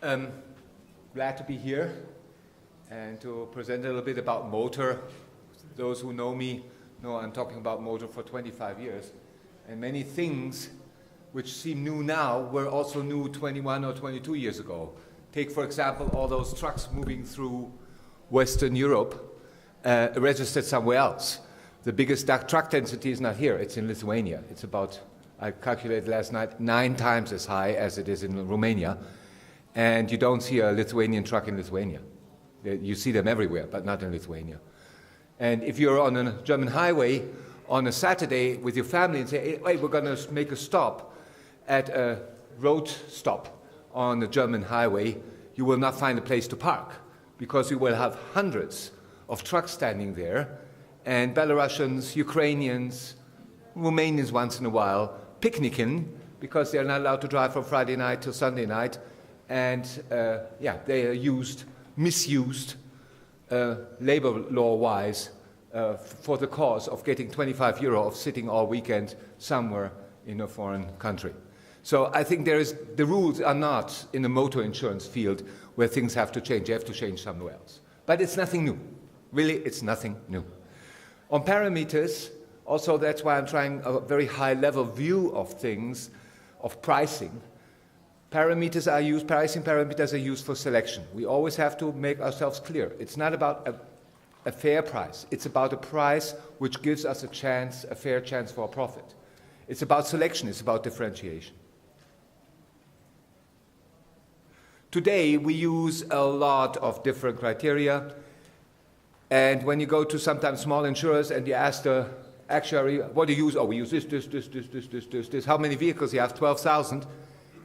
Glad to be here and to present a little bit about motor. Those who know me know I'm talking about motor for 25 years. And many things which seem new now were also new 21 or 22 years ago. Take, for example, all those trucks moving through Western Europe registered somewhere else. The biggest truck density is not here, it's in Lithuania. It's about, I calculated last night, 9 times as high as it is in Romania. And you don't see a Lithuanian truck in Lithuania. You see them everywhere, but not in Lithuania. And if you're on a German highway on a Saturday with your family and say, hey, we're going to make a stop at a road stop on the German highway, you will not find a place to park because you will have hundreds of trucks standing there, and Belarusians, Ukrainians, Romanians once in a while picnicking because they're not allowed to drive from Friday night till Sunday night. And they are misused, labor law-wise, for the cause of getting 25 euro of sitting all weekend somewhere in a foreign country. So I think the rules are not in the motor insurance field where things have to change. You have to change somewhere else. But it's nothing new. Really, it's nothing new. On parameters, also that's why I'm trying a very high-level view of things, of pricing. Pricing parameters are used for selection. We always have to make ourselves clear. It's not about a fair price. It's about a price which gives us a fair chance for a profit. It's about selection. It's about differentiation. Today, we use a lot of different criteria. And when you go to sometimes small insurers and you ask the actuary, what do you use? Oh, we use this. How many vehicles you have? 12,000.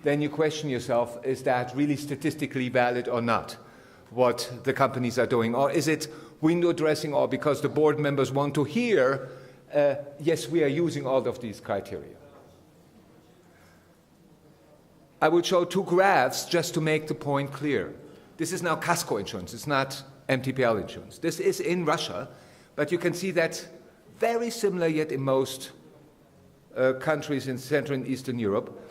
Then you question yourself, is that really statistically valid or not, what the companies are doing? Or is it window dressing, or because the board members want to hear, yes, we are using all of these criteria? I will show 2 graphs just to make the point clear. This is now Casco insurance, it's not MTPL insurance. This is in Russia, but you can see that very similar yet in most countries in Central and Eastern Europe.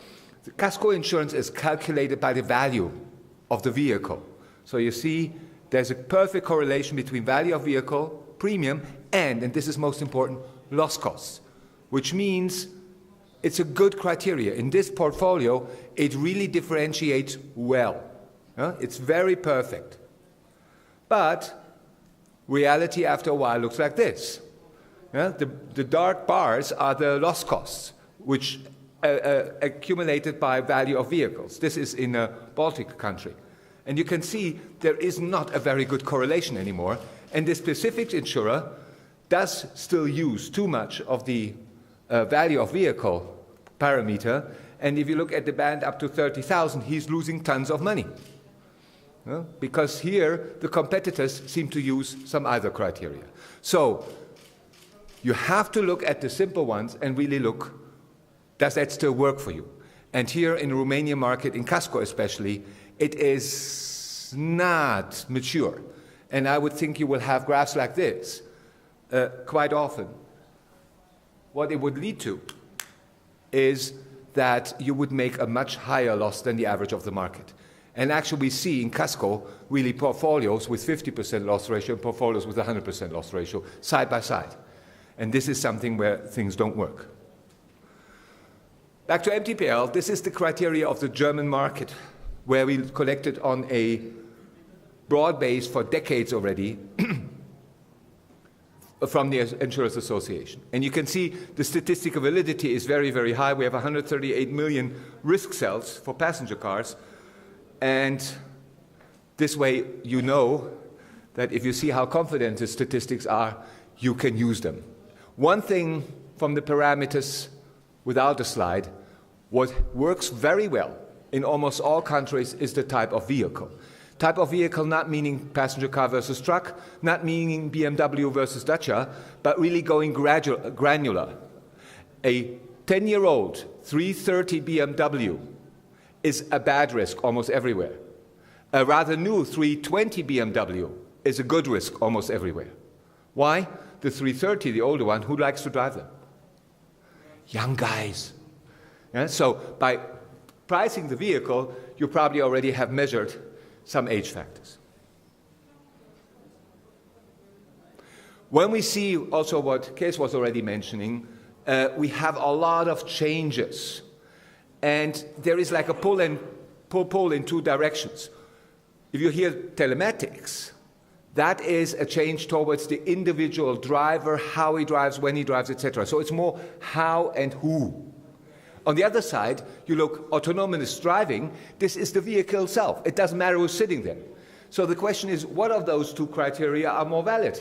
The Casco insurance is calculated by the value of the vehicle. So you see there's a perfect correlation between value of vehicle, premium, and this is most important, loss costs, which means it's a good criteria. In this portfolio, it really differentiates well. It's very perfect. But reality after a while looks like this. The dark bars are the loss costs, which accumulated by value of vehicles. This is in a Baltic country. And you can see there is not a very good correlation anymore. And this specific insurer does still use too much of the value of vehicle parameter. And if you look at the band up to 30,000, he's losing tons of money. Because here the competitors seem to use some other criteria. So you have to look at the simple ones and really look, does that still work for you? And here in the Romanian market, in Casco especially, it is not mature. And I would think you will have graphs like this quite often. What it would lead to is that you would make a much higher loss than the average of the market. And actually we see in Casco really portfolios with 50% loss ratio and portfolios with 100% loss ratio side by side. And this is something where things don't work. Back to MTPL, this is the criteria of the German market, where we collected on a broad base for decades already from the Insurers Association. And you can see the statistical validity is very, very high. We have 138 million risk cells for passenger cars. And this way you know that if you see how confident the statistics are, you can use them. One thing from the parameters without a slide, what works very well in almost all countries is the type of vehicle. Type of vehicle not meaning passenger car versus truck, not meaning BMW versus Dacia, but really going granular. A 10-year-old 330 BMW is a bad risk almost everywhere. A rather new 320 BMW is a good risk almost everywhere. Why? The 330, the older one, who likes to drive them? Young guys. Yeah? So by pricing the vehicle, you probably already have measured some age factors. When we see also what Kees was already mentioning, we have a lot of changes. And there is like a pull in two directions. If you hear telematics, that is a change towards the individual driver, how he drives, when he drives, etc. So it's more how and who. On the other side, you look autonomous driving, this is the vehicle itself. It doesn't matter who's sitting there. So the question is, what of those two criteria are more valid?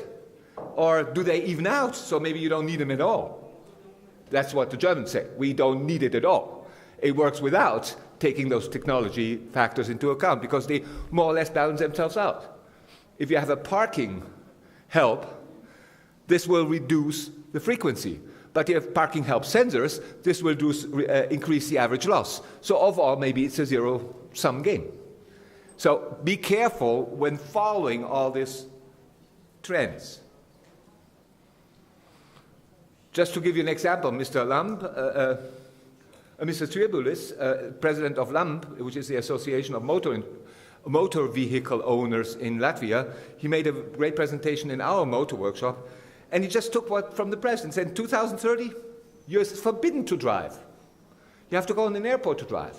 Or do they even out, so maybe you don't need them at all? That's what the Germans say. We don't need it at all. It works without taking those technology factors into account because they more or less balance themselves out. If you have a parking help, this will reduce the frequency. But if you have parking help sensors, this will increase the average loss. So overall, maybe it's a zero-sum game. So be careful when following all these trends. Just to give you an example, Mr. Lamb, Mr. Tribulis, president of LAMP, which is the Association of Motor Vehicle Owners in Latvia, he made a great presentation in our motor workshop, and he just took what from the press and said, in 2030, it's forbidden to drive. You have to go in an airport to drive.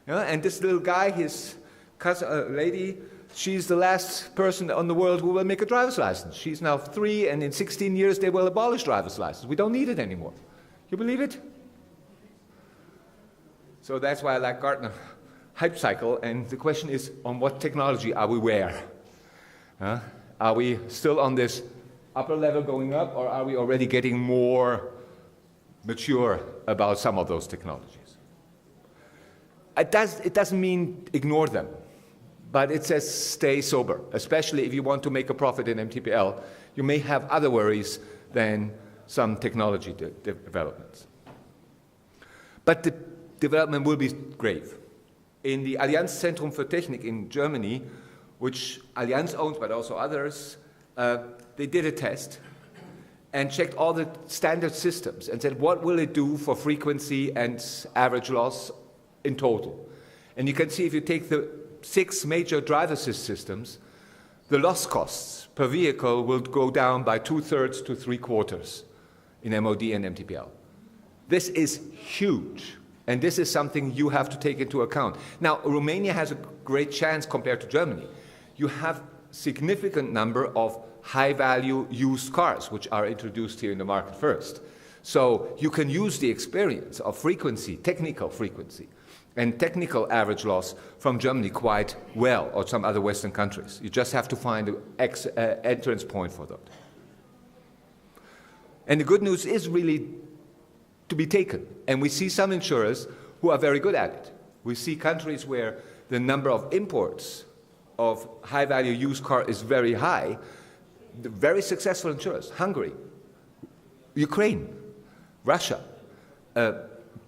Yeah? And this little guy, his cousin, lady, she's the last person in the world who will make a driver's license. She's now 3, and in 16 years they will abolish driver's license. We don't need it anymore. You believe it? So that's why I like Gartner hype cycle, and the question is, on what technology are we where? Are we still on this upper level going up, or are we already getting more mature about some of those technologies? It doesn't mean ignore them, but it says stay sober, especially if you want to make a profit in MTPL. You may have other worries than some technology developments. But the development will be grave. In the Allianz Zentrum für Technik in Germany, which Allianz owns but also others, they did a test and checked all the standard systems and said, what will it do for frequency and average loss in total? And you can see if you take the 6 major driver assist systems, the loss costs per vehicle will go down by 2/3 to 3/4 in MOD and MTPL. This is huge. And this is something you have to take into account. Now, Romania has a great chance compared to Germany. You have a significant number of high-value used cars, which are introduced here in the market first. So you can use the experience of frequency, technical frequency, and technical average loss from Germany quite well, or some other Western countries. You just have to find an entrance point for that. And the good news is really to be taken. And we see some insurers who are very good at it. We see countries where the number of imports of high-value used car is very high. The very successful insurers, Hungary, Ukraine, Russia,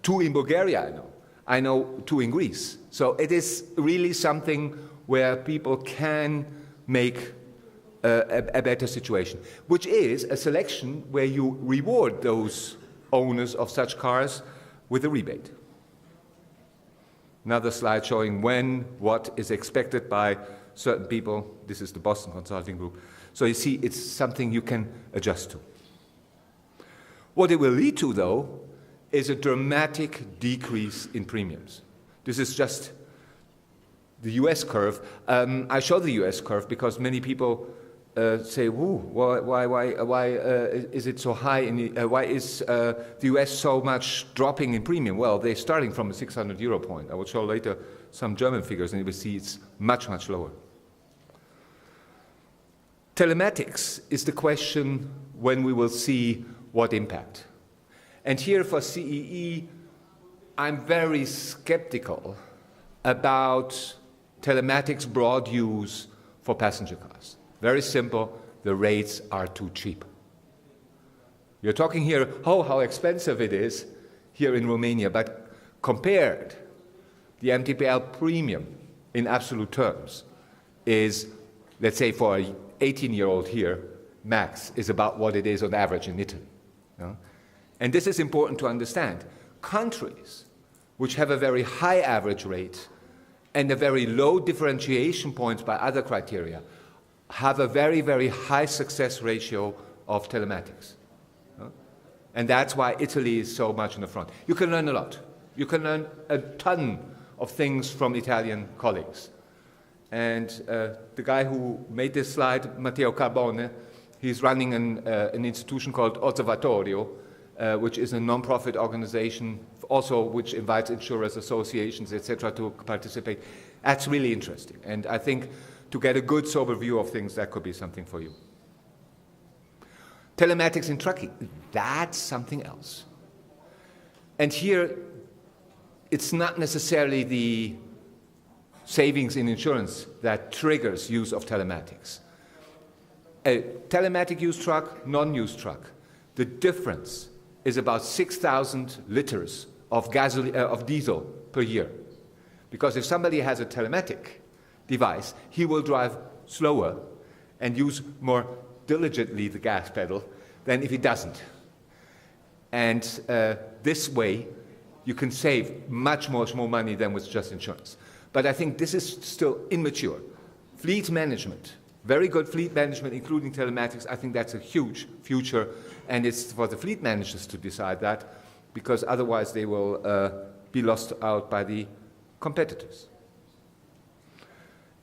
2 in Bulgaria I know. I know 2 in Greece. So it is really something where people can make a better situation, which is a selection where you reward those owners of such cars with a rebate. Another slide showing when, what is expected by certain people. This is the Boston Consulting Group. So you see, it's something you can adjust to. What it will lead to, though, is a dramatic decrease in premiums. This is just the US curve. I show the US curve because many people say, why is it so high? Why is the US so much dropping in premium? Well, they're starting from a 600 euro point. I will show later some German figures, and you will see it's much, much lower. Telematics is the question when we will see what impact. And here for CEE, I'm very skeptical about telematics broad use for passenger cars. Very simple, the rates are too cheap. You're talking here, how expensive it is here in Romania, but compared, the MTPL premium in absolute terms is, let's say for an 18-year-old here, max is about what it is on average in Italy. No? And this is important to understand. Countries which have a very high average rate and the very low differentiation points by other criteria have a very, very high success ratio of telematics. And that's why Italy is so much in the front. You can learn a lot. You can learn a ton of things from Italian colleagues. And the guy who made this slide, Matteo Carbone, he's running an institution called Osservatorio, which is a non-profit organization, also which invites insurers, associations, etc., to participate. That's really interesting. And I think to get a good, sober view of things, that could be something for you. Telematics in trucking, that's something else. And here, it's not necessarily the savings in insurance that triggers use of telematics. A telematic used truck, non-used truck, the difference is about 6,000 liters of diesel per year. Because if somebody has a telematic device, he will drive slower and use more diligently the gas pedal than if he doesn't. And this way, you can save much more money than with just insurance. But I think this is still immature. Fleet management, very good fleet management, including telematics, I think that's a huge future, and it's for the fleet managers to decide that, because otherwise they will be lost out by the competitors.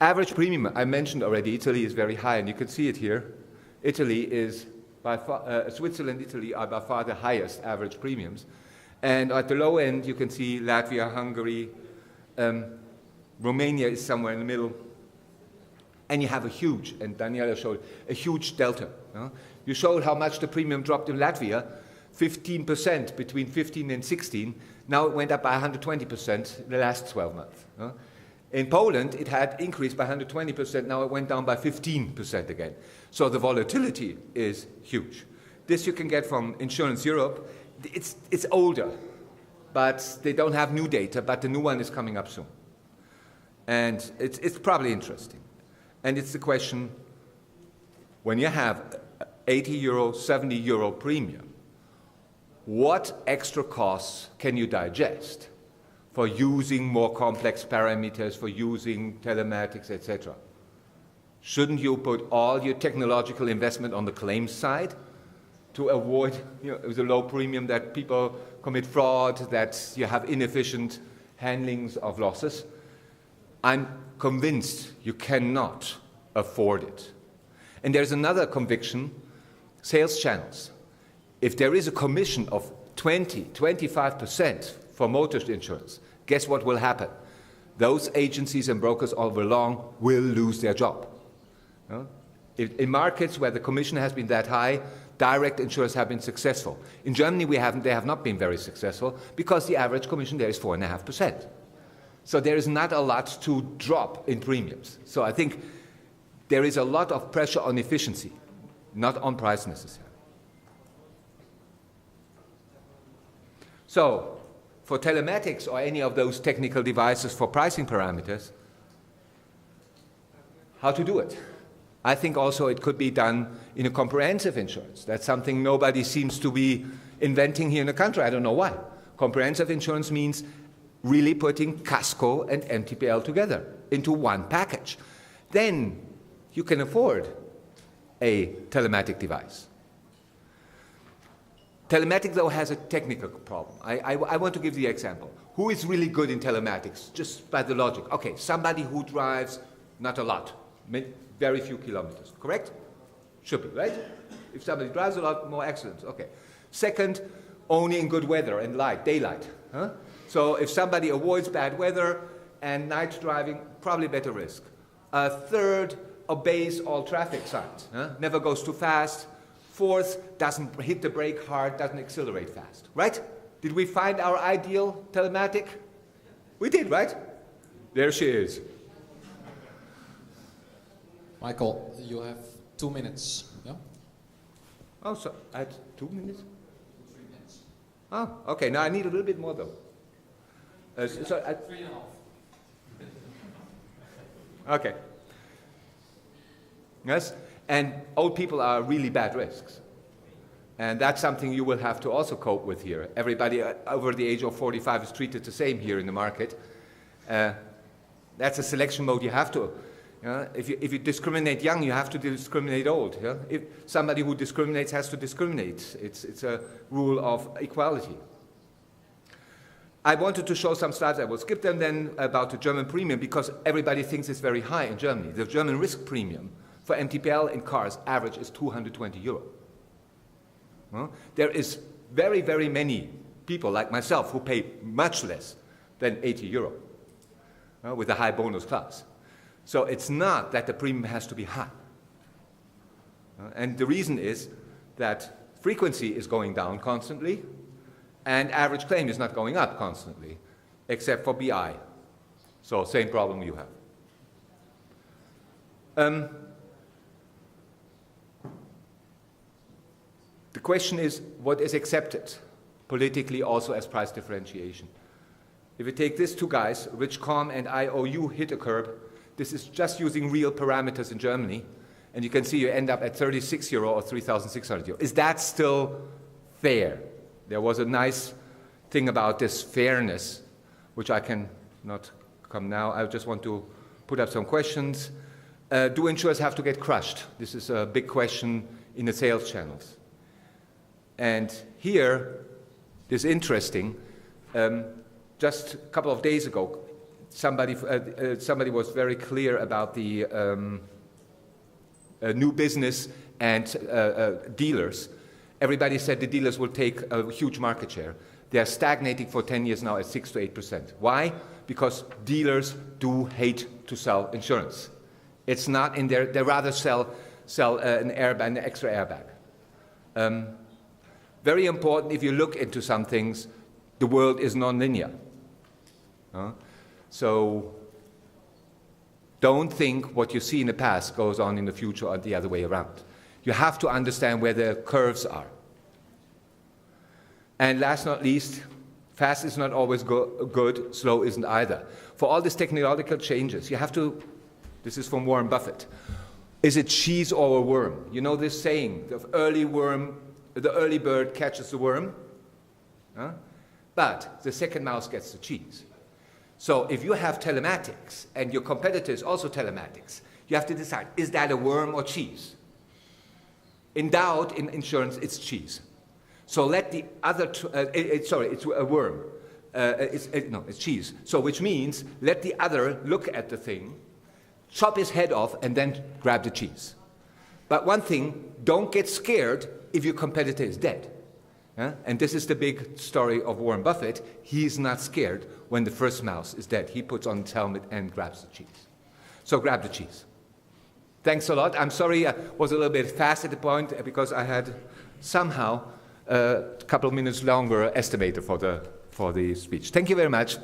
Average premium, I mentioned already, Italy is very high, and you can see it here. Italy is by far, Switzerland, Italy are by far the highest average premiums. And at the low end, you can see Latvia, Hungary, Romania is somewhere in the middle. And you have a huge, and Daniela showed, a huge delta. You showed how much the premium dropped in Latvia, 15% between 15 and 16. Now it went up by 120% in the last 12 months. In Poland, it had increased by 120%. Now it went down by 15% again. So the volatility is huge. This you can get from Insurance Europe. It's older, but they don't have new data, but the new one is coming up soon. And it's probably interesting. And it's the question, when you have 80 euro, 70 euro premium, what extra costs can you digest for using more complex parameters, for using telematics, etc.? Shouldn't you put all your technological investment on the claims side to avoid the low premium, that people commit fraud, that you have inefficient handlings of losses? I'm convinced you cannot afford it. And there's another conviction, sales channels. If there is a commission of 25% for motor insurance, guess what will happen? Those agencies and brokers over long will lose their job. In markets where the commission has been that high, direct insurers have been successful. In Germany, they have not been very successful because the average commission there is 4.5%. So there is not a lot to drop in premiums. So I think there is a lot of pressure on efficiency, not on price necessarily. So for telematics or any of those technical devices for pricing parameters, how to do it? I think also it could be done in a comprehensive insurance. That's something nobody seems to be inventing here in the country. I don't know why. Comprehensive insurance means really putting Casco and MTPL together into one package. Then you can afford a telematic device. Telematic, though, has a technical problem. I want to give the example. Who is really good in telematics, just by the logic? Okay, somebody who drives not a lot, very few kilometers, correct? Should be, right? If somebody drives a lot, more accidents, okay. Second, only in good weather and daylight. So if somebody avoids bad weather and night driving, probably better risk. Third, obeys all traffic signs, never goes too fast. Fourth, doesn't hit the brake hard, doesn't accelerate fast, right? Did we find our ideal telematic? We did, right? There she is. Michael, you have 2 minutes. Yeah? Oh, so I had 2 minutes? 3 minutes. Oh, okay. Now I need a little bit more, though. 3.5. Okay. Yes, and old people are really bad risks. And that's something you will have to also cope with here. Everybody over the age of 45 is treated the same here in the market. That's a selection mode you have to. If you discriminate young, you have to discriminate old. Yeah? If somebody who discriminates has to discriminate. It's a rule of equality. I wanted to show some slides, I will skip them then, about the German premium, because everybody thinks it's very high in Germany. The German risk premium for MTPL in cars average is 220 euro. Well, there is very, very many people like myself who pay much less than 80 euro with a high bonus class. So it's not that the premium has to be high. And the reason is that frequency is going down constantly, and average claim is not going up constantly, except for BI. So same problem you have. The question is, what is accepted politically also as price differentiation? If you take these two guys, Rich Calm and IOU hit a curb, this is just using real parameters in Germany, and you can see you end up at 36 euro or 3,600 euro. Is that still fair? There was a nice thing about this fairness, which I can not come now. I just want to put up some questions. Do insurers have to get crushed? This is a big question in the sales channels. And here, this is interesting. Just a couple of days ago, somebody was very clear about the new business and dealers. Everybody said the dealers will take a huge market share. They are stagnating for 10 years now at 6 to 8%. Why? Because dealers do hate to sell insurance. It's not in there. They rather sell an airbag, an extra airbag. Very important, if you look into some things, the world is non-linear. So don't think what you see in the past goes on in the future or the other way around. You have to understand where the curves are. And last not least, fast is not always good, slow isn't either. For all these technological changes, you have to, this is from Warren Buffett, is it cheese or a worm? You know this saying, the early bird catches the worm, but the second mouse gets the cheese. So if you have telematics and your competitor is also telematics, you have to decide, is that a worm or cheese? In doubt, in insurance, it's cheese. So let the other, it's a worm. It's cheese. So which means let the other look at the thing, chop his head off, and then grab the cheese. But one thing, don't get scared if your competitor is dead. And this is the big story of Warren Buffett. He's not scared when the first mouse is dead. He puts on his helmet and grabs the cheese. So grab the cheese. Thanks a lot. I'm sorry I was a little bit fast at the point because I had somehow a couple of minutes longer estimated for the speech. Thank you very much.